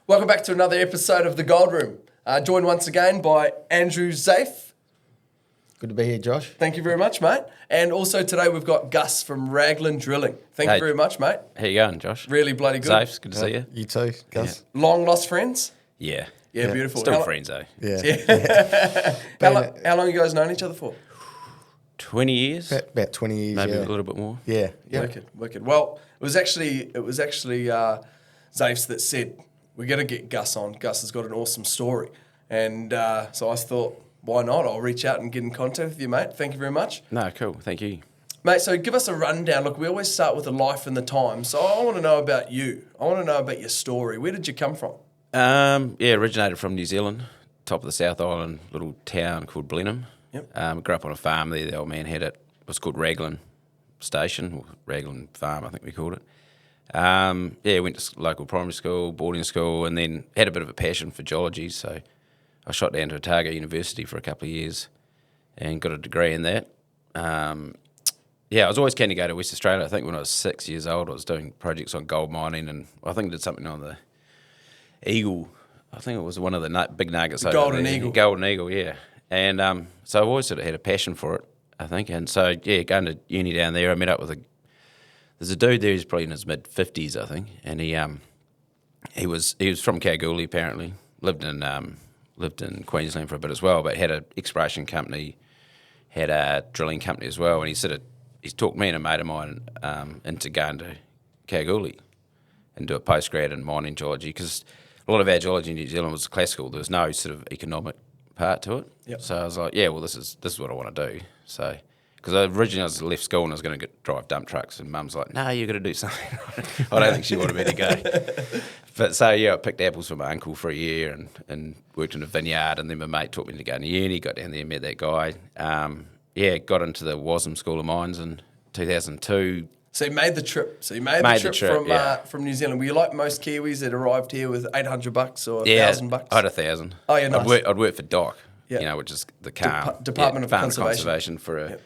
Welcome back to another episode of The Gold Room. Joined once again by Andrew Zafe. Good to be here, Josh. Thank you very much, mate. And also today we've got Gus from Raglan Drilling. Thank you very much, mate. How you going, Josh? Really bloody good. Zafe, good to see you. You too, Gus. Long lost friends? Yeah. Yeah, beautiful. Still friends, though. Yeah. How long you guys known each other for? 20 years? About 20 years, Maybe yeah. a little bit more. Yeah. Wicked. Well, it was actually Zafes that said, we're going to get Gus on. Gus has got an awesome story. And so I thought, why not? I'll reach out and get in contact with you, mate. Thank you very much. No, cool. Thank you. Mate, so give us a rundown. Look, we always start with the life and the time. So I want to know about you. I want to know about your story. Where did you come from? Originated from New Zealand, top of the South Island, little town called Blenheim. Yep. Grew up on a farm there. The old man had it. It was called Raglan Station, or Raglan Farm, I think we called it. Went to local primary school, boarding school, and then had a bit of a passion for geology. So I shot down to Otago University for a couple of years and got a degree in that. I was always keen to go to West Australia. I think when I was 6 years old, I was doing projects on gold mining, and I think I did something on the Eagle. I think it was one of the big nuggets. Golden Eagle. Golden Eagle, yeah. And so I've always sort of had a passion for it, I think. And so, going to uni down there, I met up with there's a dude there who's probably in his mid-50s, I think, and he was from Kalgoorlie, apparently, lived in Queensland for a bit as well, but had an exploration company, had a drilling company as well, and he's talked me and a mate of mine into going to Kalgoorlie and do a postgrad in mining geology, because a lot of our geology in New Zealand was classical. There was no sort of economic part to it. Yep. So I was like, this is what I want to do. So, because originally I was left school and I was going to drive dump trucks, and Mum's like, no, you've got to do something. I don't think she wanted me to go. But so, I picked apples from my uncle for a year and worked in a vineyard, and then my mate taught me to go to uni, got down there, met that guy. Got into the Wasm School of Mines in 2002. So you made the trip. From New Zealand. Were you like most Kiwis that arrived here with $800 or $1,000? I had $1,000. Oh, yeah, nice. I'd work for DOC, which is the Department of Farm Conservation for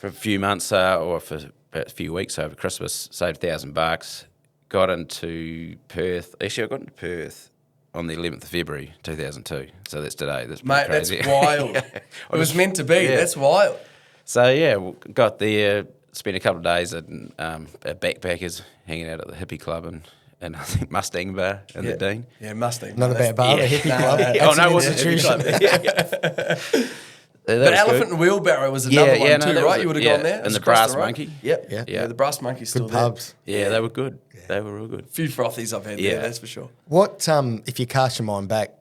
a few months or for a few weeks over Christmas. Saved $1,000. Got into Perth. Actually, I got into Perth on the 11th of February 2002. So that's today. That's mate, crazy. That's wild. It was meant to be. Yeah. That's wild. So got there. Spent a couple of days at Backpackers, hanging out at the hippie club and I think Mustang Bar in the Dean. Yeah, Mustang. Not a bad bar, the hippie club. It wasn't a hippie club. But Elephant and Wheelbarrow was another one too, right? You would have gone there? And the Brass Monkey. Yep. Yeah, the Brass Monkey's still good pubs. there. Yeah, they were good. They were real good. A few frothies I've had there, that's for sure. What, if you cast your mind back,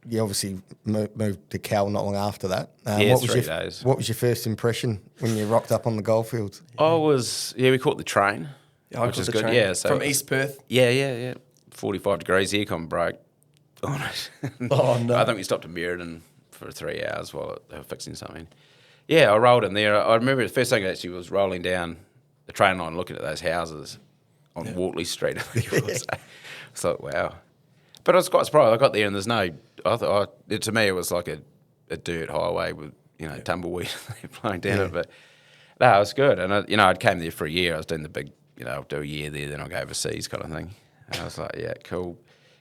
you obviously moved to Cal not long after that. What was 3 days. What was your first impression when you rocked up on the Goldfields? we caught the train, which is good. Train. Yeah, so from East Perth. Yeah. 45 degrees, aircon broke on it. Oh, no. I think we stopped in Meriden for 3 hours while they were fixing something. Yeah, I rolled in there. I remember the first thing actually was rolling down the train line, looking at those houses on Wortley Street. I think it was. I thought, wow. But I was quite surprised. I got there and there's no. To me, it was like a dirt highway with tumbleweed blowing down it. But no, it was good. And I came there for a year. I was doing the big, I'll do a year there, then I'll go overseas kind of thing. And I was like, yeah, cool.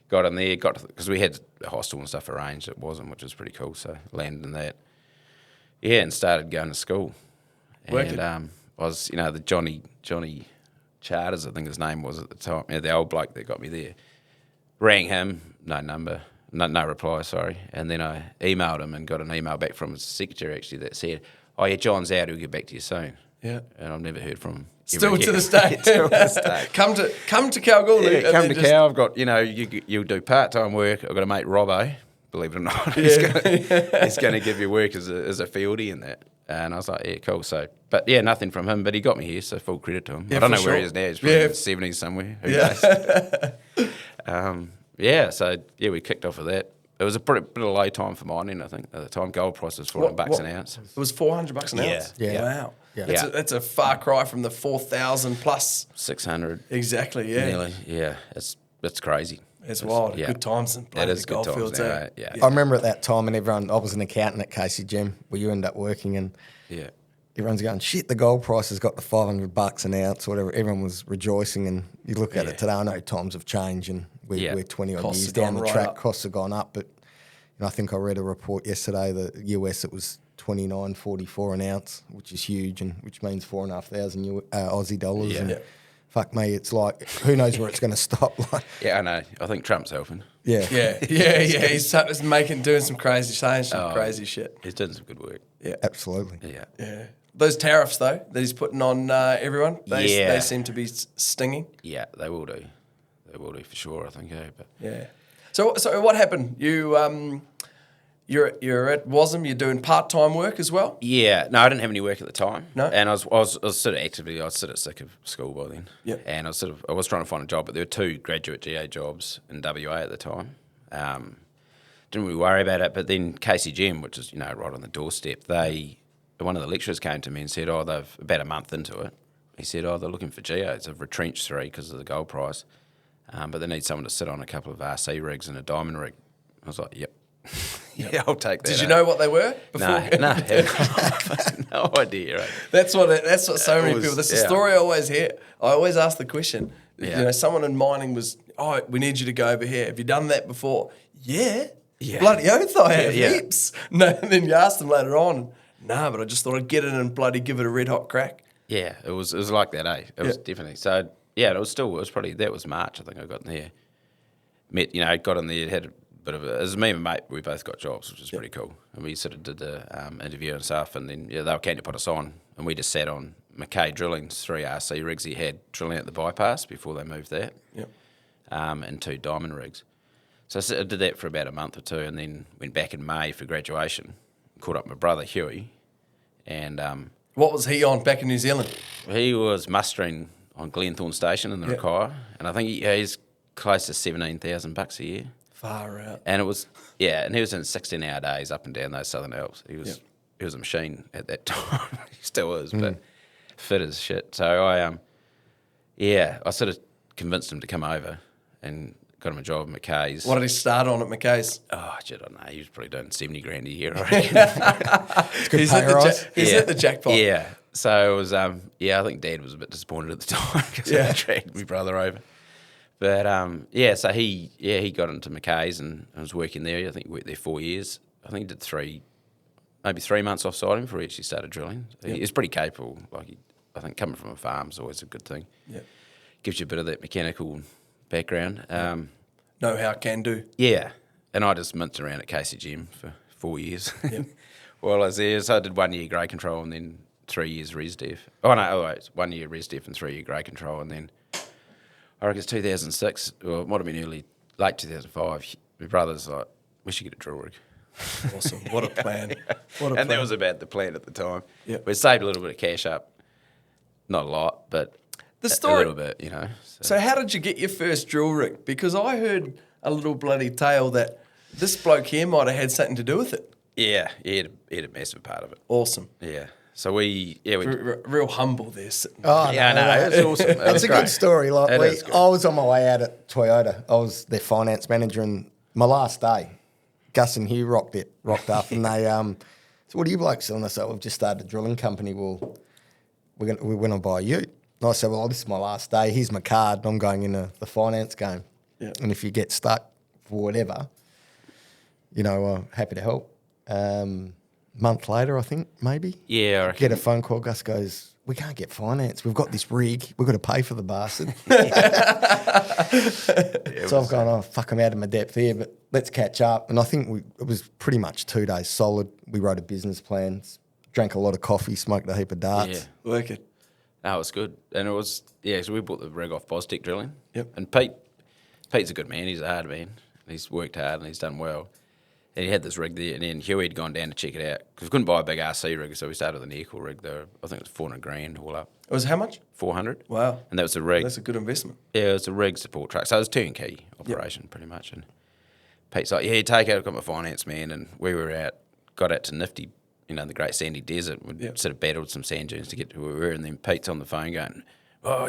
Got in there, because we had a hostel and stuff arranged. It wasn't, which was pretty cool. So landed in that. Yeah, and started going to school. Working. And I was, the Johnny Charters, I think his name was at the time. The old bloke that got me there. Rang him, no number, no reply, sorry. And then I emailed him and got an email back from his secretary actually that said, oh yeah, John's out, he'll get back to you soon. Yeah. And I've never heard from him. Still to this day. Come to Kalgoorlie. Yeah, come to Cal. I've got, you'll do part-time work. I've got a mate, Robbo, believe it or not. He's going to give you work as a fieldy and that. And I was like, yeah, cool. So, but yeah, nothing from him. But he got me here, so full credit to him. Yeah, I don't know where he is now. He's probably in the 70s somewhere. Who knows? So we kicked off with that. It was a bit of low time for mining, I think. At the time, gold price was $400 an ounce. It was $400 an ounce? Yeah. Wow. Yeah. That's a far cry from the 4,000 plus. 600. Exactly, yeah. Nearly, yeah. It's crazy. It's wild. Yeah. Good times in That is the good times Goldfields. now, yeah. I remember at that time, and I was an accountant at KCGM, where you end up working, and everyone's going, shit, the gold price has got the $500 an ounce, whatever. Everyone was rejoicing, and you look at it today, I know times have changed, and We're 20 odd Costs years have down gone the right track. up. Costs have gone up, but I think I read a report yesterday that US it was 29.44 an ounce, which is huge, and which means 4,500 Aussie dollars. Yeah. And Yeah. fuck me, it's like who knows where it's going to stop. Like, Yeah, I know. I think Trump's helping. yeah, Yeah. He's doing some crazy shit. He's doing some good work. Yeah. absolutely. Yeah. Yeah. Those tariffs, though, that he's putting on everyone, they seem to be stinging. Yeah, they will do. They will do for sure, I think, But Yeah. So what happened? You're at WASM. You're doing part-time work as well. yeah, no, I didn't have any work at the time. No? And I was sort of actively, I was sort of sick of school by then. Yep. And I was trying to find a job, but there were 2 graduate GA jobs in WA at the time. Didn't really worry about it, but then KCGM, which is, right on the doorstep, one of the lecturers came to me and said, they've about a month into it. He said, they're looking for geos. They've retrenched 3 because of the gold price, but they need someone to sit on a couple of RC rigs and a diamond rig. I was like, yep. Yeah, I'll take that. Did you know what they were before? No, no idea. Right? That's what so many people. That's the yeah. story I always hear. I always ask the question. Yeah. Someone in mining was, we need you to go over here. Have you done that before? Yeah. Yeah. Bloody oath I have, Yeah. heaps. No, and then you ask them later on, but I just thought I'd get in and bloody give it a red hot crack. Yeah, it was like that, eh? It was definitely. So, yeah, that was March, I think I got in there. Got in there, had a bit of it was me and my mate, we both got jobs, which was pretty cool. And we sort of did the interview and stuff, and then they were keen to put us on, and we just sat on Raglan Drilling's 3 RC rigs he had drilling at the bypass before they moved that, and 2 diamond rigs. So I did that for about a month or 2, and then went back in May for graduation, caught up with my brother Huey, and What was he on back in New Zealand? he was mustering on Glenthorne Station in the Rakaia, and I think he's close to $17,000 a year. Far out. And it was, and he was in 16-hour days up and down those Southern Alps. He was a machine at that time. He still is, but fit as shit. So I sort of convinced him to come over and got him a job at McKay's. What did he start on at McKay's? Oh, shit, I don't know. He was probably doing 70 grand a year, I reckon. He's hit the jackpot. Yeah. So it was, I think Dad was a bit disappointed at the time because I dragged my brother over. But so he got into McKay's and was working there. I think he worked there 4 years. I think he did 3 months offside him before he actually started drilling. He's pretty capable. I think coming from a farm is always a good thing. Yeah, gives you a bit of that mechanical background. Know how can do. Yeah, and I just minced around at KCGM for 4 years while I was there. So I did 1 year grade control and then 3 years res def. It's 1 year res def and 3 year grade control, and then I reckon it's 2006, or it might have been late 2005. My brother's like, we should get a drill rig. Awesome. What a plan. And that was about the plan at the time. Yeah. We saved a little bit of cash up. Not a lot, but The story, a little bit, So how did you get your first drill rig? Because I heard a little bloody tale that this bloke here might have had something to do with it. Yeah, he had a massive part of it. Awesome. Yeah. So we Real humble there. Oh, yeah, no, it's awesome. It It's was a great. good story. It is good. I was on my way out at Toyota. I was their finance manager, and my last day, Gus and Hugh rocked up, and they so what are you blokes doing? I said, we've just started a drilling company. Well, we went on buy a ute. And I said, well, this is my last day. Here's my card. And I'm going into the finance game. Yeah. And if you get stuck for whatever, happy to help. Month later, I think, maybe. Yeah, I reckon. Get a phone call. Gus goes, we can't get finance. We've got this rig. We've got to pay for the bastard. So I've gone, fuck, I'm out of my depth here, but let's catch up. And I think it was pretty much 2 days solid. We wrote a business plan, drank a lot of coffee, smoked a heap of darts. Yeah. Work it. No, it was good. And it was, so we bought the rig off Bostech Drilling. Yep. And Pete's a good man. He's a hard man. He's worked hard and he's done well. And he had this rig there, and then Huey had gone down to check it out because we couldn't buy a big RC rig, so we started with an equal rig there. I think it was 400 grand all up. It was how much? 400. Wow. And that was a rig. That's a good investment. Yeah, it was a rig support truck. So it was a turnkey operation pretty much. And Pete's like, take out, I've got my finance man. And we got out to Nifty, the Great Sandy Desert. We sort of battled some sand dunes to get to where we were. And then Pete's on the phone going,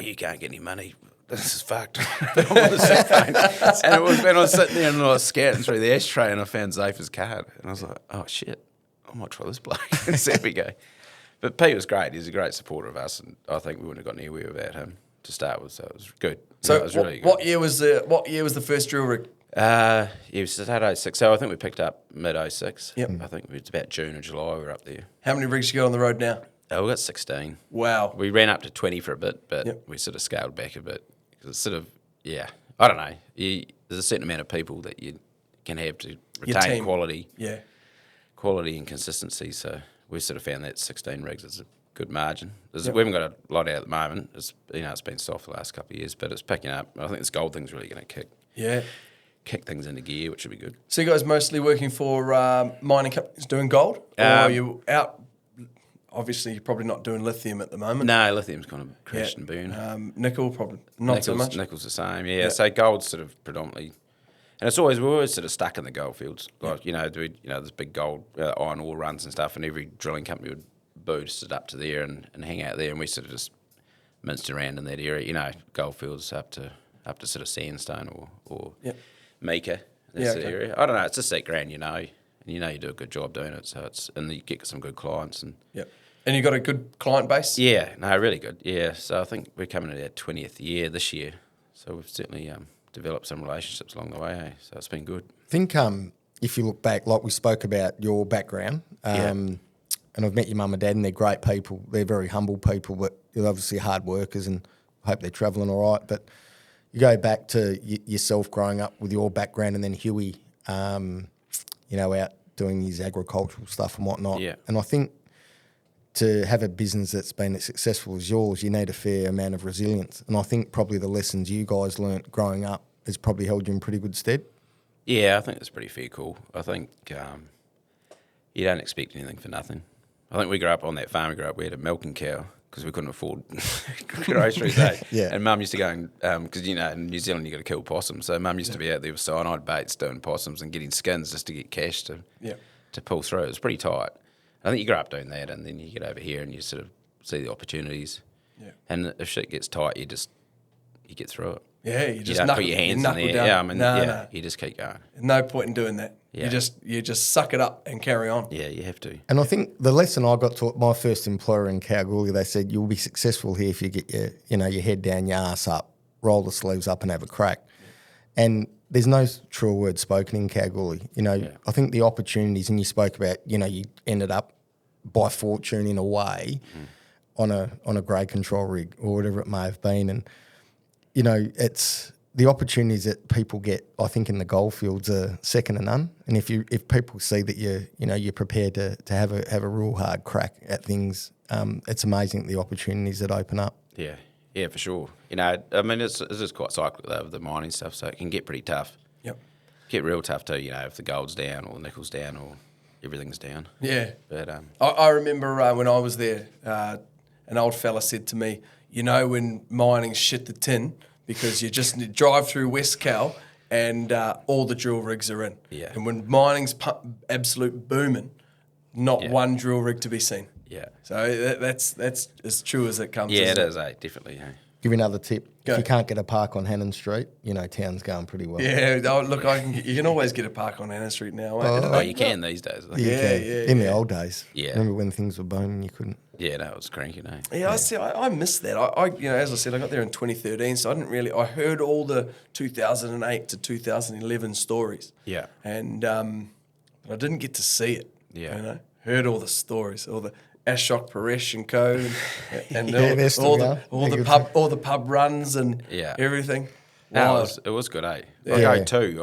you can't get any money. This is fucked. And it was when I was sitting there and I was scouting through the ashtray and I found Zafer's card. And I was like, oh, shit, I might try this bloke. And so we go. But Pete was great. He's a great supporter of us, and I think we wouldn't have got anywhere without him. to start with, so it was good. So it was really good. what year was the first drill rig? We started 06, so I think we picked up mid 06. Yep. I think it's about June or July we were up there. How many rigs you got on the road now? Oh, we got 16. Wow. We ran up to 20 for a bit, but Yep. we sort of scaled back a bit. Because it's sort of, I don't know. There's a certain amount of people that you can have to Your retain team. quality Yeah. and consistency. So we sort of found that 16 rigs is a good margin. We haven't got a lot out at the moment. It's been soft the last couple of years, but it's picking up. I think this gold thing's really going to kick things into gear, which would be good. So you guys mostly working for mining companies doing gold? Or are you out? Obviously, you're probably not doing lithium at the moment. No, lithium's kind of crashed and burned. Nickel, probably not so much. Nickel's the same, yeah. So gold's sort of predominantly, and we're always sort of stuck in the goldfields. Like there's big gold iron ore runs and stuff, and every drilling company would boost it up to there and hang out there, and we sort of just minced around in that area. Goldfields up to sort of sandstone or mica. That sort of area. I don't know. It's just that grand, and you do a good job doing it. So and you get some good clients and. Yep. And you got a good client base? Yeah, no, really good. Yeah, so I think we're coming to our 20th year this year. So we've certainly developed some relationships along the way, hey? So it's been good. I think if you look back, like we spoke about your background, and I've met your mum and dad, and they're great people. They're very humble people, but they're obviously hard workers, and I hope they're travelling all right. But you go back to yourself growing up with your background, and then Huey, out doing his agricultural stuff and whatnot. Yeah. And I think to have a business that's been as successful as yours, you need a fair amount of resilience. And I think probably the lessons you guys learnt growing up has probably held you in pretty good stead. Yeah, I think that's pretty fair cool. I think you don't expect anything for nothing. I think we grew up on that farm. We had a milking cow because we couldn't afford groceries, eh? Yeah. And Mum used to go because in New Zealand you got to kill possums. So Mum used to be out there with cyanide baits doing possums and getting skins just to get cash to pull through. It was pretty tight. I think you grow up doing that, and then you get over here and you sort of see the opportunities. Yeah. And if shit gets tight, you get through it. Yeah, you just don't put your hands in there. Down. No. You just keep going. No point in doing that. Yeah. You just suck it up and carry on. Yeah, you have to. And I think the lesson I got taught, my first employer in Kalgoorlie, they said you'll be successful here if you get your head down, your ass up, roll the sleeves up, and have a crack. Yeah. And there's no truer word spoken in Kalgoorlie. I think the opportunities, and you spoke about, you ended up by fortune in a way on a grade control rig or whatever it may have been, and it's the opportunities that people get, I think, in the goldfields are second to none. And if people see that you're prepared to have a real hard crack at things, it's amazing the opportunities that open up. Yeah, for sure. It's just quite cyclical though, with the mining stuff, so it can get pretty tough. Yep. Get real tough too, if the gold's down or the nickel's down or everything's down. Yeah. But I remember when I was there, an old fella said to me, when mining's shit the tin, because you just drive through West Cal and all the drill rigs are in. Yeah. And when mining's absolute booming, not one drill rig to be seen. Yeah. So that's as true as it comes. Yeah, it isn't is, definitely. Hey. Give you another tip. Go. If you can't get a park on Hannon Street, town's going pretty well. Yeah, look, you can always get a park on Anna Street now. Oh, you can these days. I think. Yeah. In the old days. Yeah. Remember when things were booming, you couldn't. Yeah, no, it was cranky, no. Yeah, I missed that. As I said, I got there in 2013, so I heard all the 2008 to 2011 stories. Yeah. And but I didn't get to see it. Yeah. Heard all the stories, all the Ashok Paresh and Co. and all the pub runs and everything. No, it was good, eh? Yeah. I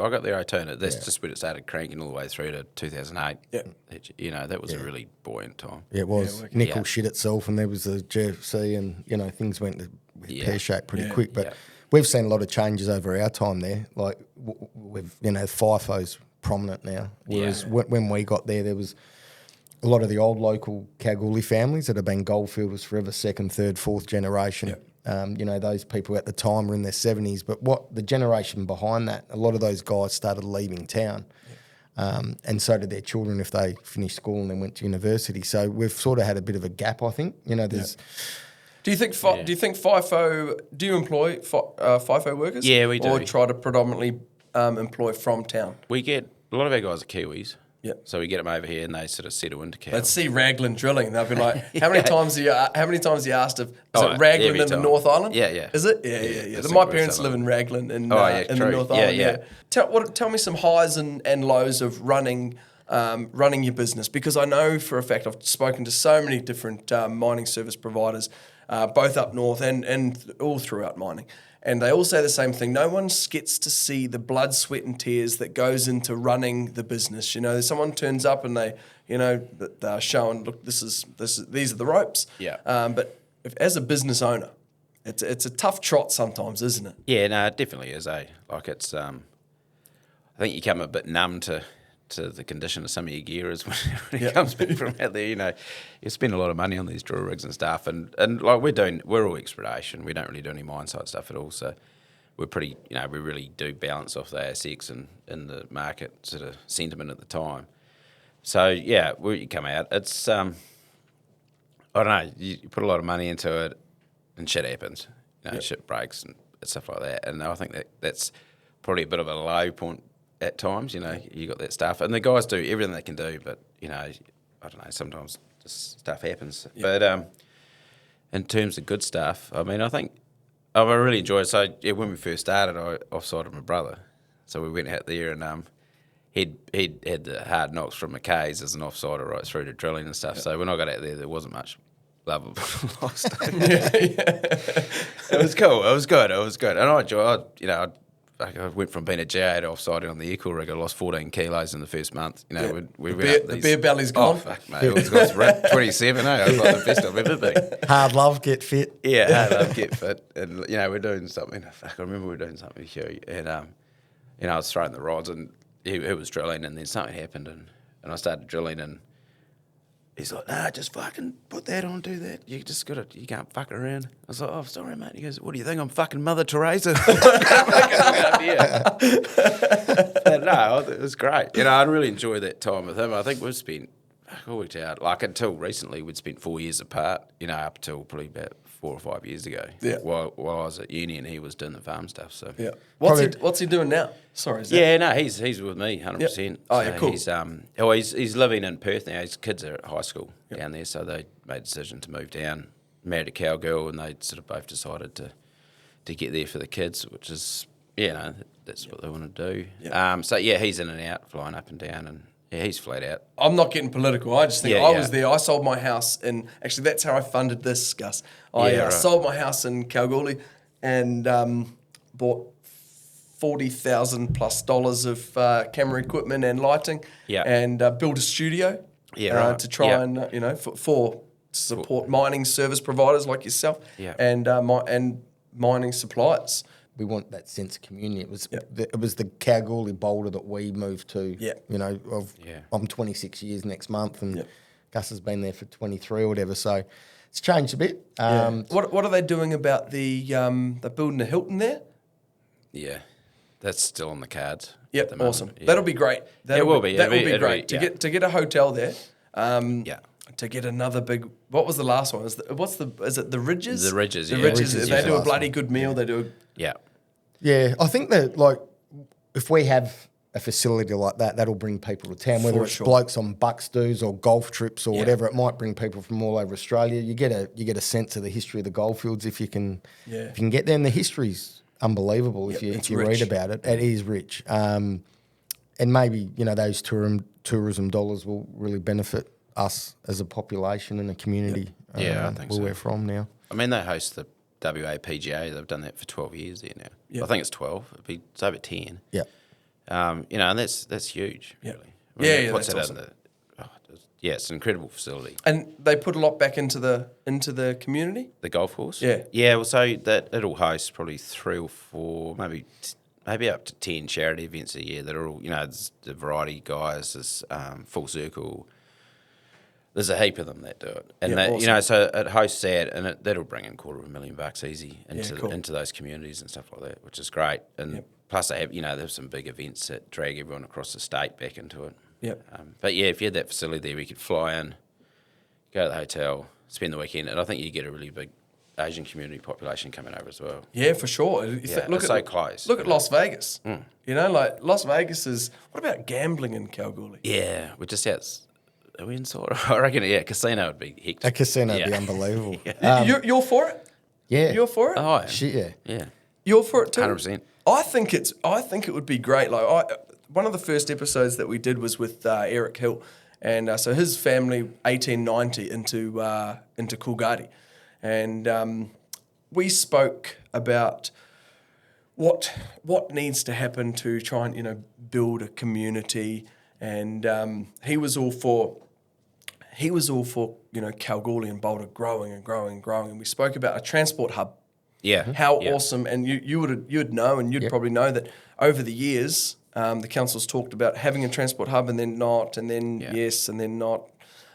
got there 02, and that's just when it started cranking all the way through to 2008. Yeah. That was a really buoyant time. Yeah, it was. Nickel shit itself, and there was the GFC, and things went to pear-shaped pretty quick. But we've seen a lot of changes over our time there. Like, FIFO's prominent now. Whereas when we got there was a lot of the old local Kalgoorlie families that have been goldfielders forever, second, third, fourth generation. Yep. Those people at the time were in their 70s. But what the generation behind that, a lot of those guys started leaving town. And so did their children if they finished school and then went to university. So we've sort of had a bit of a gap, I think. There's... Do you think FIFO, do you employ FIFO workers? Yeah, we do. Or try to predominantly employ from town? We get, a lot of our guys are Kiwis. Yep. So we get them over here and they sort of settle into cows. Let's see Raglan Drilling. They'll be like, how many times have you asked if is Oh, it Raglan every in the time. North Island? Yeah, yeah. Is it? Yeah. that's My like parents where live in Raglan in true. the North Yeah, Island. yeah. Tell me some highs and lows of running your business, because I know for a fact I've spoken to so many different mining service providers, both up north and all throughout mining. And they all say the same thing. No one gets to see the blood, sweat, and tears that goes into running the business. You know, someone turns up and they're showing, look, these are the ropes. Yeah. But as a business owner, it's a tough trot sometimes, isn't it? Yeah, no, it definitely is, eh? Like it's, I think you come a bit numb to the condition of some of your gear is when it comes back from out there. You know, you spend a lot of money on these drill rigs and stuff, and like we're all exploration. We don't really do any mine site stuff at all, so we're pretty, we really do balance off the ASX and in the market sort of sentiment at the time. So yeah, you come out, it's I don't know, you put a lot of money into it, and shit happens. Shit breaks and stuff like that, and I think that's probably a bit of a low point. At times, you got that stuff, and the guys do everything they can do, but I don't know. Sometimes just stuff happens. Yeah. But in terms of good stuff, I mean, I think I really enjoyed it. So yeah, when we first started, I offsided my brother, so we went out there, and he'd had the hard knocks from McKay's as an offsider right through to drilling and stuff. Yeah. So when I got out there wasn't much love of lost. It was cool. It was good, and I enjoyed. I went from being a J8 offsiding on the equal rig. I lost 14 kilos in the first month. The beer belly's gone. Oh, fuck, mate. It was gone 27, eh? I was like the best I've ever been. Hard love, get fit. Yeah, hard love, get fit. And, we're doing something. Fuck, I remember we were doing something with Hugh. And, I was throwing the rods and he was drilling, and then something happened and I started drilling, and he's like, nah, just fucking put that on, do that. You just got to, you can't fuck around. I was like, oh, sorry, mate. He goes, what do you think? I'm fucking Mother Teresa. But no, it was great. I really enjoyed that time with him. I think we've spent, I worked out, like until recently, we'd spent 4 years apart, up until probably about 4 or 5 years ago. Yeah. While I was at uni and he was doing the farm stuff. So yeah. What's he doing now? Sorry. Yeah, no, he's with me 100%. Yep. Oh, yeah, cool. He's living in Perth now. His kids are at high school down there, so they made a decision to move down. Married a cowgirl, and they sort of both decided to get there for the kids, which is that's what they want to do. Yep. So yeah, he's in and out, flying up and down, and yeah, he's flat out. I'm not getting political. I just think I was there. I sold my house, and actually that's how I funded this, Gus. I sold my house in Kalgoorlie and bought $40,000+ of camera equipment and lighting, and built a studio to try and for support mining service providers like yourself, and mining suppliers. We want that sense of community. It was the Kalgoorlie Boulder that we moved to. Yeah. I'm 26 years next month, and Gus has been there for 23 or whatever. So it's changed a bit. What are they doing about they're building a Hilton there? Yeah, that's still on the cards. Yep, awesome. Yeah. That'll be great. That will be great to get a hotel there. To get another big. What was the last one? Is it the Ridges? The Ridges. The Ridges. They do a bloody good meal. They do. Yeah, I think that if we have a facility like that, that'll bring people to town. Whether it's blokes on bucks do's or golf trips or whatever, it might bring people from all over Australia. You get a sense of the history of the Goldfields if you can get there, and the history's unbelievable if you read about it. It is rich, and maybe those tourism dollars will really benefit us as a population and a community. I think where so. we're from now. I mean, they host the WA PGA. They've done that for 12 years there now. Yep. I think it's 12. It's over 10. Yeah. And that's huge, really. That's awesome. It's an incredible facility. And they put a lot back into the community? The golf course? Yeah. Yeah, well, so that it'll host probably 3 or 4, maybe up to 10 charity events a year that are all, there's the variety guys, there's Full Circle. There's a heap of them that do it, and awesome. So it hosts that, and that'll bring in $250,000 easy into those communities and stuff like that, which is great. And plus, they have there's some big events that drag everyone across the state back into it. But if you had that facility there, we could fly in, go to the hotel, spend the weekend, and I think you get a really big Asian community population coming over as well. Yeah, for sure. Yeah, it's so close. Look at Las Vegas. You know, like Las Vegas is. What about gambling in Kalgoorlie? Yeah, we're just out. Are we in sort of? I reckon, casino would be hectic. A casino would Yeah. be unbelievable. You're for it? Yeah. You're for it? Oh, yeah. Shit, yeah. Yeah. You're for it too. 100%. I think it would be great. Like one of the first episodes that we did was with Eric Hill, and so his family 1890 into Coolgardie, and we spoke about what needs to happen to try and build a community, and he was all for Kalgoorlie and Boulder growing and growing and growing, and we spoke about a transport hub. Yeah. How yeah. awesome, and you'd know, and you'd probably know that over the years, the council's talked about having a transport hub and then not, and then yes, and then not.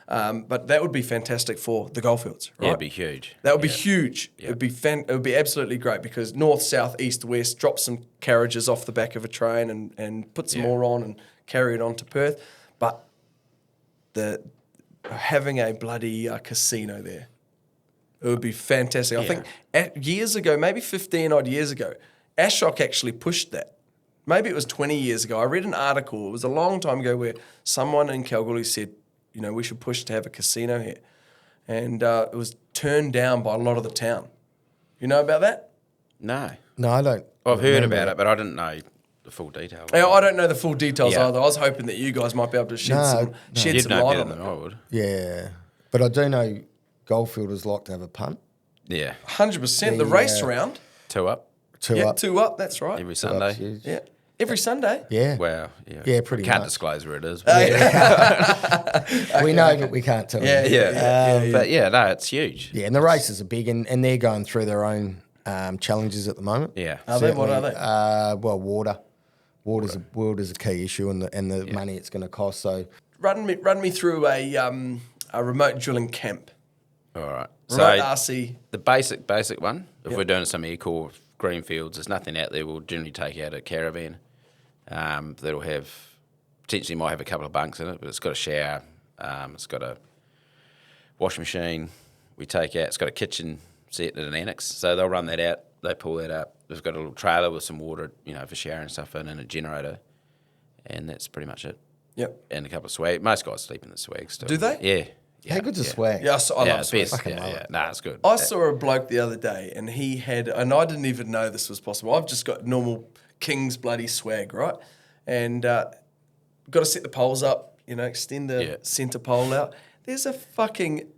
But that would be fantastic for the Goldfields, right? Yeah, it'd be huge. That would be huge. Yeah. It would be absolutely great because north, south, east, west, drop some carriages off the back of a train and put some more on and carry it on to Perth. But having a bloody casino there, it would be fantastic. I think years ago, maybe 15 odd years ago, Ashok actually pushed that. Maybe it was 20 years ago. I read an article, it was a long time ago, where someone in Kalgoorlie said, we should push to have a casino here. And it was turned down by a lot of the town. You know about that? No. No, I don't. I've heard remember about it, but I didn't know the full detail. I don't know the full details Yeah. either. I was hoping that you guys might be able to shed some You'd know light better on than it. I would. Yeah. But I do know Goldfielders like to have a punt. Yeah. 100%. The race round. 2 up Two up. 2 up, that's right. every Two up's Sunday. huge. Yeah. Every Sunday. Yeah. Wow. Yeah. Yeah, pretty Can't much. disclose where it is. We know that we can't tell Yeah, you. Yeah. But no, it's huge. Yeah, and the races are big, and they're going through their own challenges at the moment. Yeah. Are they? What are they? Well, water. Water's a key issue, and the money it's going to cost. So Run me through a remote drilling camp. All right. Remote So RC. the basic one, if we're doing some air-core green fields, there's nothing out there. We'll generally take out a caravan that'll have, potentially might have a couple of bunks in it, but it's got a shower, it's got a washing machine. We take out, it's got a kitchen set and an annex. So they'll run that out, they pull that up. They've got a little trailer with some water, for showering and stuff in, and a generator. And that's pretty much it. Yep. And a couple of swag. Most guys sleep in the swag still. Do they? Yeah. how good's the swag? Yeah, I love it's swag. best. Yeah. Nah, it's good. I saw a bloke the other day, and he had, and I didn't even know this was possible. I've just got normal King's bloody swag, right? And got to set the poles up, extend the centre pole out. There's a fucking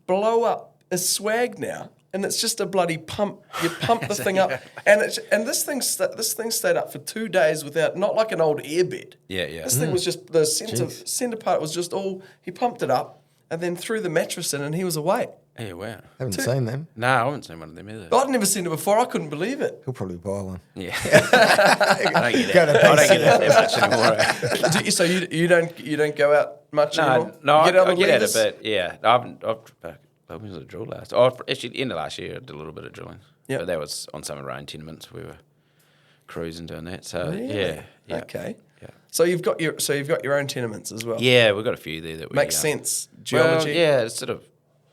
blow up a swag now, and it's just a bloody pump. You pump the thing up, and this thing stayed up for 2 days without, not like an old airbed. Yeah. This thing was just the centre part was just all. He pumped it up, and then threw the mattress in, and he was away. Yeah, wow. Haven't seen them. No, I haven't seen one of them either. I'd never seen it before. I couldn't believe it. He'll probably buy one. Yeah. I don't get that much anymore. So you don't go out much anymore? No, You get out I on get out a levers? bit. Yeah, I was a drill last. Actually, end of last year, I did a little bit of drilling. Yep. But that was on some of our own tenements. We were cruising doing that. So Really? yeah. Okay. Yeah. So you've got your own tenements as well. Yeah, we've got a few there that we Makes sense. Geology. Well, yeah, it's sort of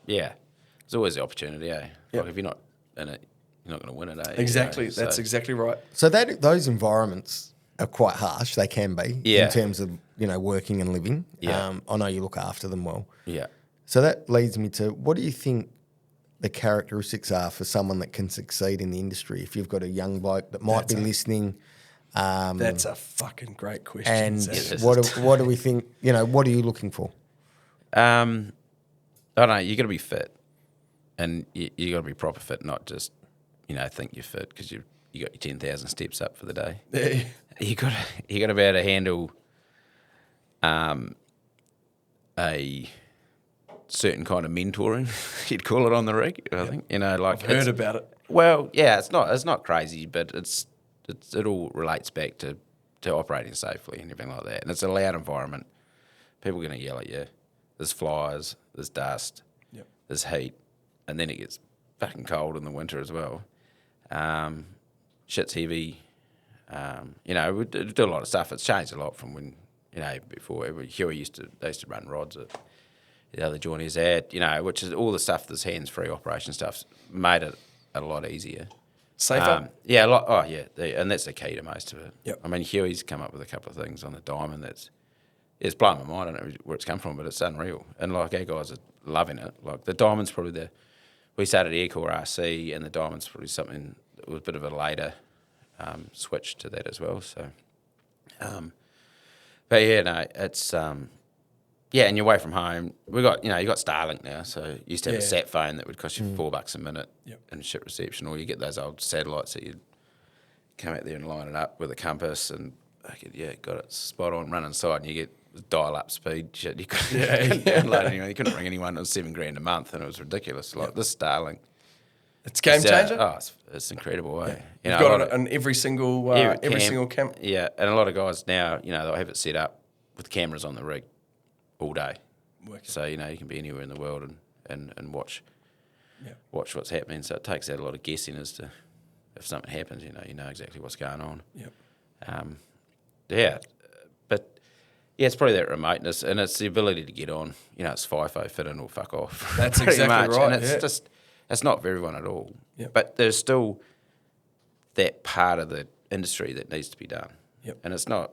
There's always the opportunity, eh? Yep. Like if you're not in it, you're not going to win it, eh? Exactly. So- That's exactly right. So those environments are quite harsh. They can be Yeah. in terms of working and living. Yeah. I know you look after them well. Yeah. So that leads me to, what do you think the characteristics are for someone that can succeed in the industry? If you've got a young bloke that might be listening, That's a fucking great question. and Zach. what do we think? What are you looking for? I don't know. You got to be fit, and you got to be proper fit, not just think you're fit because you got your 10,000 steps up for the day. Yeah. You got to be able to handle a certain kind of mentoring. You'd call it on the rig. I think like I've heard about it. Well, yeah, it's not crazy, but it all relates back to operating safely and everything like that. And it's a loud environment. People are going to yell at you. There's flies. There's dust. Yep. There's heat, and then it gets fucking cold in the winter as well. Shit's heavy. We do a lot of stuff. It's changed a lot from when before. Huey used to run rods at the other jointies had, which is all the stuff, this hands-free operation stuff's made it a lot easier. Safer? Yeah, a lot. Oh, yeah, and that's the key to most of it. Yep. I mean, Huey's come up with a couple of things on the diamond it's blown my mind. I don't know where it's come from, but it's unreal. And like our guys are loving it. Like the diamond's probably we started Aircore RC, and the diamond's probably something that was a bit of a later switch to that as well. So, but yeah, no, it's and you're away from home. We got you got Starlink now, so you used to have a sat phone that would cost you $4 a minute in ship reception, or you get those old satellites that you'd come out there and line it up with a compass, and got it spot on, run inside, and you get dial-up speed shit. You couldn't download anyone. You couldn't ring anyone. It was $7,000 a month, and it was ridiculous. Like this Starlink, It's game changer. It's incredible. Yeah. You've got it on every single camp. Yeah, and a lot of guys now, they'll have it set up with cameras on the rig all day. Working. So you can be anywhere in the world and watch watch what's happening. So it takes out a lot of guessing as to if something happens. You know exactly what's going on. Yep. But it's probably that remoteness, and it's the ability to get on. It's FIFO, fit in or fuck off. That's pretty exactly much. right. And it's just, it's not for everyone at all. Yep. But there's still that part of the industry that needs to be done. Yep. And it's not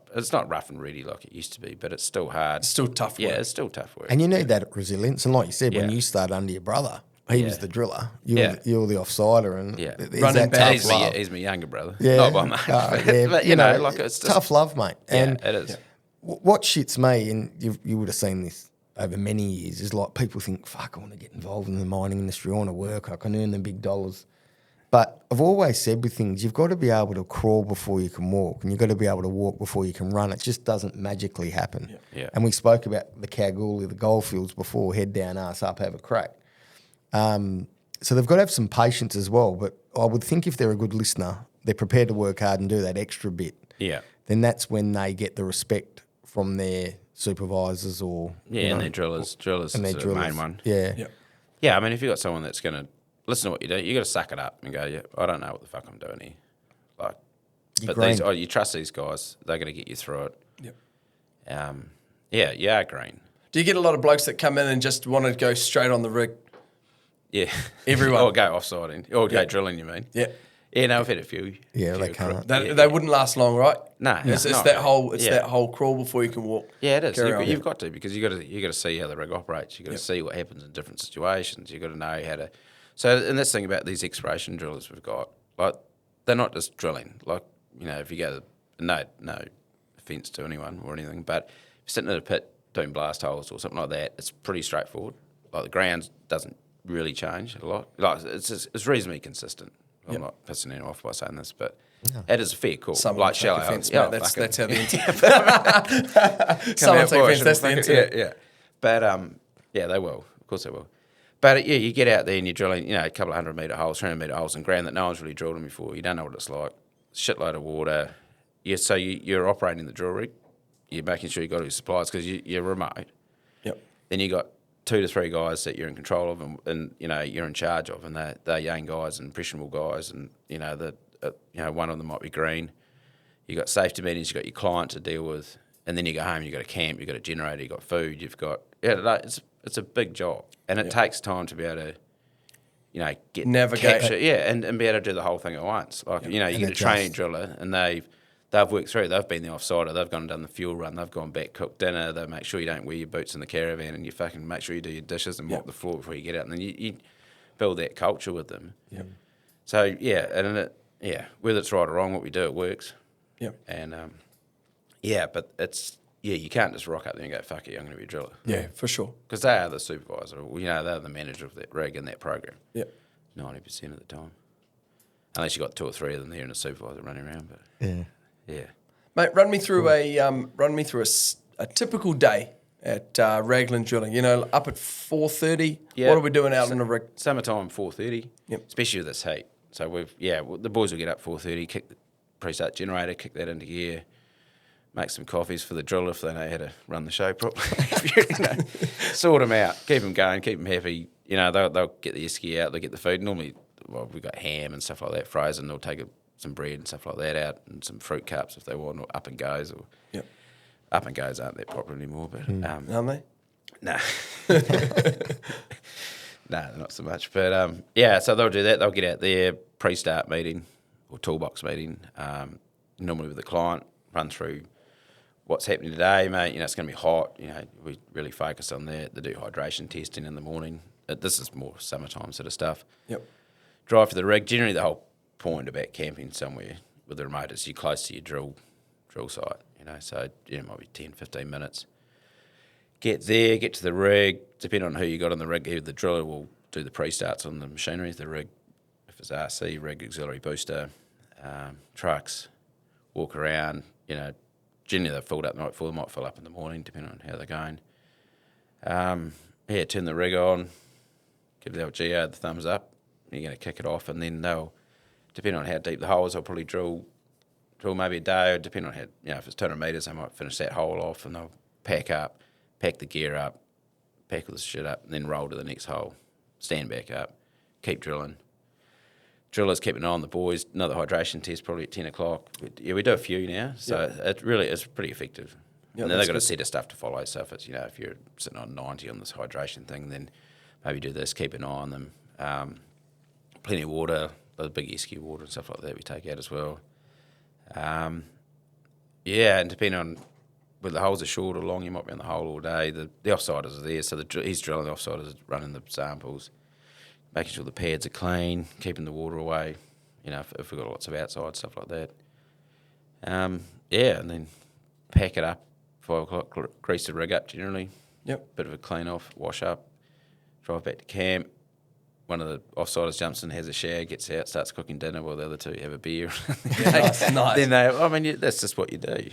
rough and ready like it used to be, but it's still hard. It's still tough work. Yeah, it's still tough work. And you need that resilience. And like you said, when Yeah. you started under your brother, he was the driller. You were the offsider, and there's Running that back. tough love. He's my younger brother. Yeah. Not by much. But, like it's just, tough love, mate. And it is. what shits me, and you would have seen this over many years, is like people think, fuck, I want to get involved in the mining industry, I want to work, I can earn the big dollars. But I've always said with things, you've got to be able to crawl before you can walk, and you've got to be able to walk before you can run. It just doesn't magically happen. Yeah. And we spoke about the Kalgoorlie, the Goldfields before, head down, ass up, have a crack. So they've got to have some patience as well. But I would think if they're a good listener, they're prepared to work hard and do that extra bit. Yeah. Then that's when they get the respect from their supervisors or and their drillers. Drillers and is their the drillers. main one. Yeah. Yep. Yeah, I mean, if you've got someone that's going to listen to what you do, you got to suck it up and go, I don't know what the fuck I'm doing here. Like, you trust these guys, they're going to get you through it. Yep. You are green. Do you get a lot of blokes that come in and just want to go straight on the rig? Yeah. Everyone. Or go offsiding. Or go drilling, you mean? Yeah. Yeah, no, I've had a few. Yeah, they few can't. They wouldn't last long, right? No, It's not that really. whole crawl before you can walk. Yeah, it is. Carry on. You've got to, because you got to see how the rig operates. You got to see what happens in different situations. You got to know how to. So, and this thing about these exploration drillers we've got, like, they're not just drilling. Like, if you go, no offence to anyone or anything, but if you're sitting in a pit doing blast holes or something like that, it's pretty straightforward. Like the ground doesn't really change a lot. Like it's reasonably consistent. I'm not pissing anyone off by saying this, but it is a fair call. Someone like take shallow offence, holes. mate. That's how the Come Someone out take bush offence. That's and the fuck it. internet. Yeah. But they will. Of course they will. But you get out there and you're drilling, a couple of 100-metre holes, 300-metre holes in ground that no one's really drilled in before. You don't know what it's like. Shitload of water. So you're operating the drill rig. You're making sure you've got all your supplies because you're remote. Yep. Then you got 2 to 3 guys that you're in control of and you're in charge of, and they're young guys and impressionable guys, and one of them might be green. You got safety meetings, you got your client to deal with, and then you go home. You got a camp, you got a generator, you got food, you've got it's a big job, and it takes time to be able to get Navigate. capture, and be able to do the whole thing at once. Like you get a training driller, and they've worked through. They've been the offsider. They've gone and done the fuel run. They've gone back, cooked dinner. They make sure you don't wear your boots in the caravan, and you fucking make sure you do your dishes and mop the floor before you get out. And then you build that culture with them. Yep. So whether it's right or wrong, what we do, it works. Yep. And but it's you can't just rock up there and go, fuck it, I'm going to be a driller. Yeah, for sure. Because they are the supervisor. They're the manager of that rig and that program. Yep. 90% of the time, unless you got 2 or 3 of them there and a supervisor running around. But yeah. Mate, run me through a typical day at Raglan Drilling. Up at 4:30. Yeah. What are we doing out on the rig? Summertime, 4:30. Yep. Especially with this heat. So the boys will get up 4:30, pre-start generator, kick that into gear, make some coffees for the driller if they know how to run the show properly. Sort them out, keep them going, keep them happy. They'll get the esky out, they'll get the food. Normally, we've got ham and stuff like that frozen. They'll take some bread and stuff like that out, and some fruit cups if they want, or up and goes. Or Yep. Up and goes aren't that popular anymore, but Aren't they? Nah. No, not so much. But, so they'll do that. They'll get out there, pre-start meeting or toolbox meeting, normally with the client, run through what's happening today, mate. It's going to be hot. We really focus on that. They do hydration testing in the morning. This is more summertime sort of stuff. Yep. Drive for the rig. Generally, the whole point about camping somewhere with the remote is you're close to your drill site, so it might be 10, 15 minutes. Get there, get to the rig. Depending on who you got on the rig, the driller will do the pre-starts on the machinery, the rig, if it's RC, rig, auxiliary booster, trucks, walk around. Generally they're filled up the night before, they might fill up in the morning, depending on how they're going. Turn the rig on, give the old geo the thumbs up, you're going to kick it off, and then they'll, depending on how deep the hole is, they'll probably drill maybe a day, or depending on how, if it's 200 metres, they might finish that hole off, and they'll pack the gear up, pack all the shit up, and then roll to the next hole, stand back up, keep drilling. Drillers keep an eye on the boys, another hydration test probably at 10 o'clock. We do a few now, so it's pretty effective. Yep, and then they've got a set of stuff to follow, so if it's, if you're sitting on 90 on this hydration thing, then maybe do this, keep an eye on them. Plenty of water, the big esky water and stuff like that we take out as well. And depending on whether the holes are short or long, you might be on the hole all day. The offsiders are there, so he's drilling, the offsiders are running the samples, making sure the pads are clean, keeping the water away, if we've got lots of outside stuff like that. And then pack it up, 5 o'clock, grease the rig up generally. Yep. Bit of a clean off, wash up, drive back to camp. One of the offsiders jumps in, has a shower, gets out, starts cooking dinner while the other two have a beer. Nice. Then that's just what you do.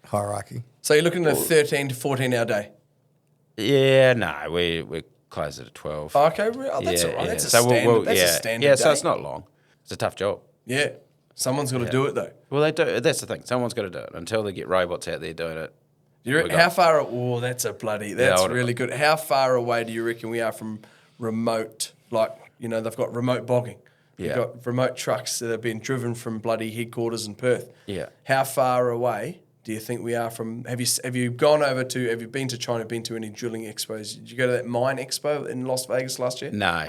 Hierarchy. So you're looking at a 13 to 14 hour day? We're closer to 12. Oh, okay, that's all right. That's a So standard, that's a standard day. So it's not long. It's a tough job. Yeah. Someone's got to do it, though. Well, they do. That's the thing. Someone's got to do it until they get robots out there doing it. How far? Oh, that's really good. How far away do you reckon we are from remote? They've got remote bogging. They've got remote trucks that have been driven from bloody headquarters in Perth. Yeah. How far away do you think we are from? Have you been to China? Been to any drilling expos? Did you go to that mine expo in Las Vegas last year? No,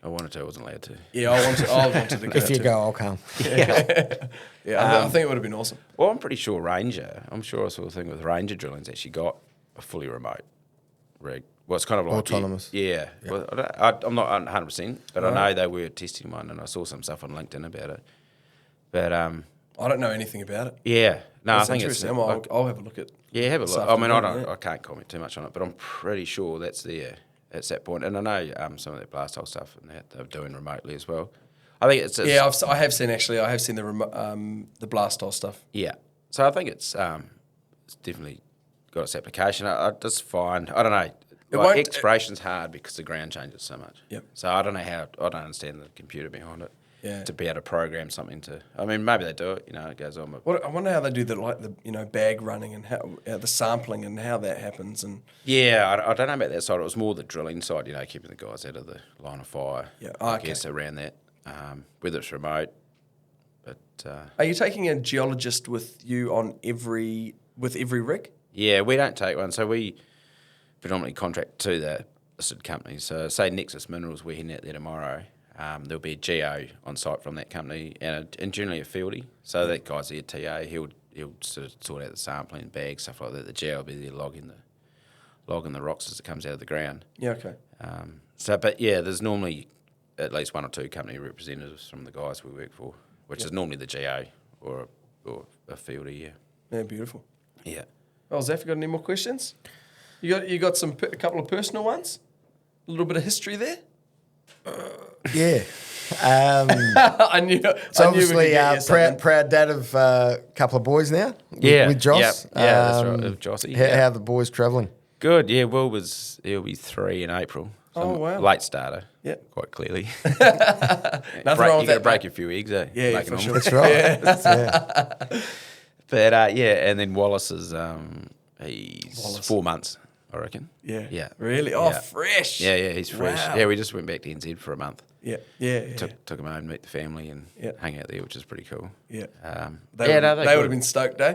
I wanted to. I wasn't allowed to. Yeah, I wanted to go. If you go, I'll come. I think it would have been awesome. Well, I'm pretty sure Ranger. I'm sure I saw a thing with Ranger Drilling's actually got a fully remote rig. Well, it's kind of like autonomous. Yeah. Well, I'm not 100%, but I know they were testing one, and I saw some stuff on LinkedIn about it. But I don't know anything about it. Yeah. No, That's I think it's. I'll have a look at. Yeah, have a look. I I can't comment too much on it, but I'm pretty sure that's there at that point. And I know some of that blast hole stuff and that they're doing remotely as well. I think it's I have seen the blast hole stuff. Yeah. So I think it's definitely got its application. I just find, I don't know, exploration's hard because the ground changes so much. Yep. So I don't understand the computer behind it. Yeah. To be able to program something maybe they do it, it goes on. I wonder how they do the bag running and how the sampling and how that happens. And yeah, I don't know about that side. It was more the drilling side, keeping the guys out of the line of fire. Yeah, I guess around that, whether it's remote. But are you taking a geologist with you on every rig? Yeah, we don't take one. So we predominantly contract to the listed companies. So say Nexus Minerals, we're heading out there tomorrow. There'll be a geo on site from that company and generally a fieldy. So that guy's the TA. He'll sort out the sampling, bags, stuff like that. The geo will be there logging the rocks as it comes out of the ground. Yeah, okay. There's normally at least one or two company representatives from the guys we work for, which is normally the geo or a fieldy. Yeah. Yeah, beautiful. Yeah. Well, Zaf, you got any more questions? You got a couple of personal ones? A little bit of history there? Yeah. I knew. So obviously, proud dad of a couple of boys now. With Joss. Yeah, that's right. With Jossie. How are the boys travelling? Good. Yeah, he'll be 3 in April. So wow. Late starter. Yeah. Quite clearly. Nothing wrong with you got to break a few eggs, eh? Yeah, for sure. That's right. Yeah. But and then Wallace is he's 4 months I reckon. Yeah. Yeah. Really? Oh, Yeah. fresh. Yeah, he's fresh. Wow. Yeah, we just went back to NZ for a month. Yeah. Yeah. Took him home, meet the family, and hang out there, which is pretty cool. Yeah. They They would have been stoked, eh?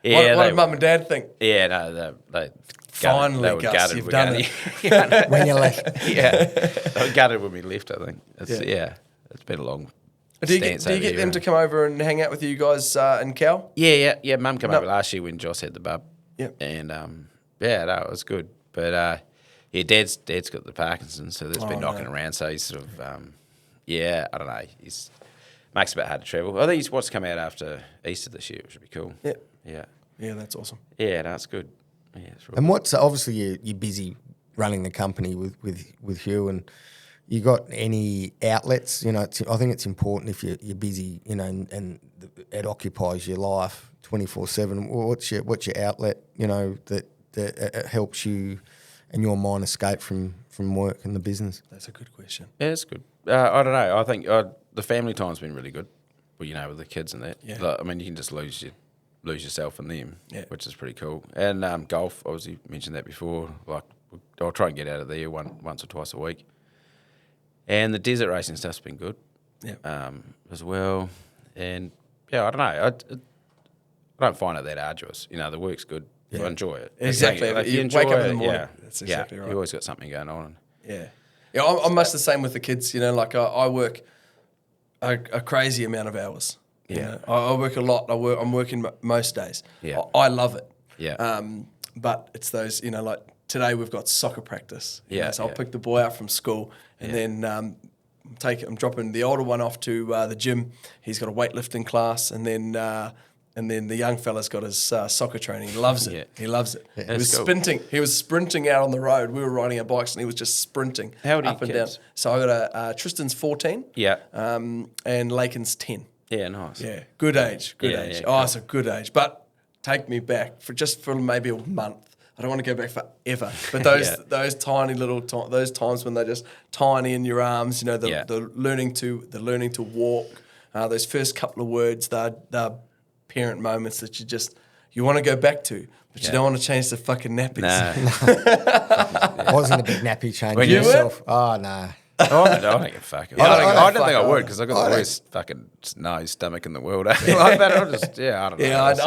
Yeah, What they did mum were. and dad think? Yeah, no, they Finally, they were Gus, gutted you've we're done going. it. When you left. Yeah, they were gutted when we left. I think. Yeah. It's been a long. Do you get them to come over and hang out with you guys in Cal? Yeah. Mum came over last year when Joss had the bub. Yep. And no, it was good. But Dad's got the Parkinson's, so that's been knocking around. So he's sort of I don't know. He's makes it a bit hard to travel. I think he's what's come out after Easter this year, which would be cool. Yeah. Yeah, that's awesome. Yeah, no, it's good. Yeah, it's real And what's obviously you're busy running the company with Hugh, and you got any outlets? You know, I think it's important if you're busy, you know, and it occupies your life 24/7. What's your outlet? You know that helps you and your mind escape from work and the business. That's a good question. Yeah, it's good. I don't know. I think the family time's been really good. Well, you know, with the kids and that. Yeah. Like, I mean, you can just lose yourself in them, which is pretty cool. And golf, obviously mentioned that before. Like, I'll try and get out of there once or twice a week. And the desert racing stuff's been good, as well. And I don't know. I don't find it that arduous. You know, the work's good. I enjoy it. Exactly. If You enjoy wake up in it, the morning. That's exactly right. You always got something going on. Yeah. Yeah, I'm much the same with the kids. You know, like I work a crazy amount of hours. You know? I work a lot. I'm working most days. Yeah. I love it. Yeah. But it's those, you know, like today we've got soccer practice. You Yeah, know, so I'll pick the boy up from school and then I'm dropping the older one off to the gym. He's got a weightlifting class, and then the young fella's got his soccer training. He loves it. Yeah. He loves it. Yeah, He was that's cool. sprinting. He was sprinting out on the road. We were riding our bikes, and he was just sprinting How old are up your and down. kids? So I got Tristan's 14. Yeah. And Lakin's 10. Yeah, nice. Yeah, good age. Good Yeah, age. yeah, Oh, cool. it's a good age. But take me back for maybe a month. I don't want to go back forever. But those tiny little those times when they're just tiny in your arms, you know, the learning to walk, those first couple of words, they're parent moments that you want to go back to, but you don't want to change the fucking nappies. No. I wasn't a big nappy change When you yourself. Oh no. I don't think it fucking. I don't think I would because I've got the worst fucking stomach in the world. I don't know. Yeah, I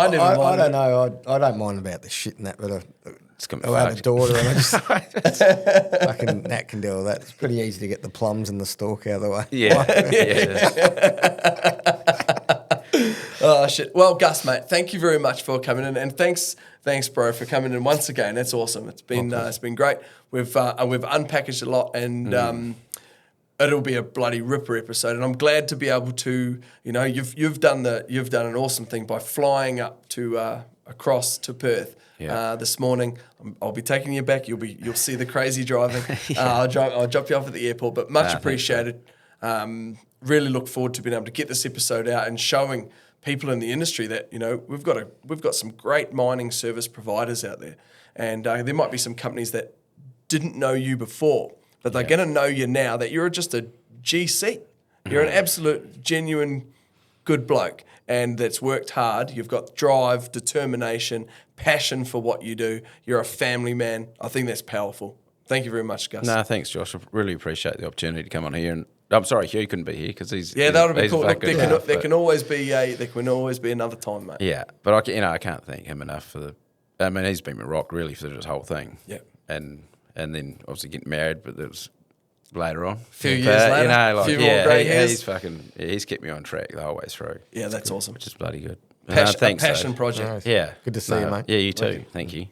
never I mind. don't know. I don't mind about the shit and that, but It's gonna I have a fuck. daughter and I just fucking Nat can do all that. It's pretty easy to get the plums and the stalk out of the way. Oh shit! Well, Gus, mate, thank you very much for coming in, and thanks, bro, for coming in once again. That's awesome. It's been great. We've unpackaged a lot, and it'll be a bloody ripper episode. And I'm glad to be able to, you know, you've done an awesome thing by flying up to across to Perth. This morning, I'll be taking you back. You'll see the crazy driving. I'll drop you off at the airport. But much appreciated. Really look forward to being able to get this episode out and showing people in the industry that, you know, we've got some great mining service providers out there, and there might be some companies that didn't know you before, but they're going to know you now that you're just a GC. You're an absolute, genuine, good bloke, and that's worked hard. You've got drive, determination, passion for what you do. You're a family man. I think that's powerful. Thank you very much, Gus. No, thanks, Josh. I really appreciate the opportunity to come on here. And I'm sorry Hugh couldn't be here because he's that'll be cool. Look, fucking there tough, can always be another time, mate. Yeah, but I can't thank him enough for the. I mean, he's been a rock really for this whole thing. Yeah, and then obviously getting married, but that was later on. Few years later, you know, like few more grey hairs. He's kept me on track the whole way through. Yeah, that's awesome. Which is bloody good. Passion Thanks, project. Nice. Yeah, Good to see you, mate. Yeah, you too. Thank you.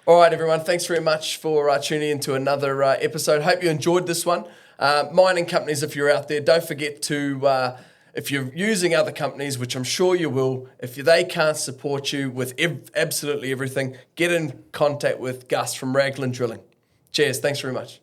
All right, everyone. Thanks very much for tuning into another episode. Hope you enjoyed this one. Mining companies, if you're out there, don't forget to, if you're using other companies, which I'm sure you will, if they can't support you with absolutely everything, get in contact with Gus from Raglan Drilling. Cheers. Thanks very much.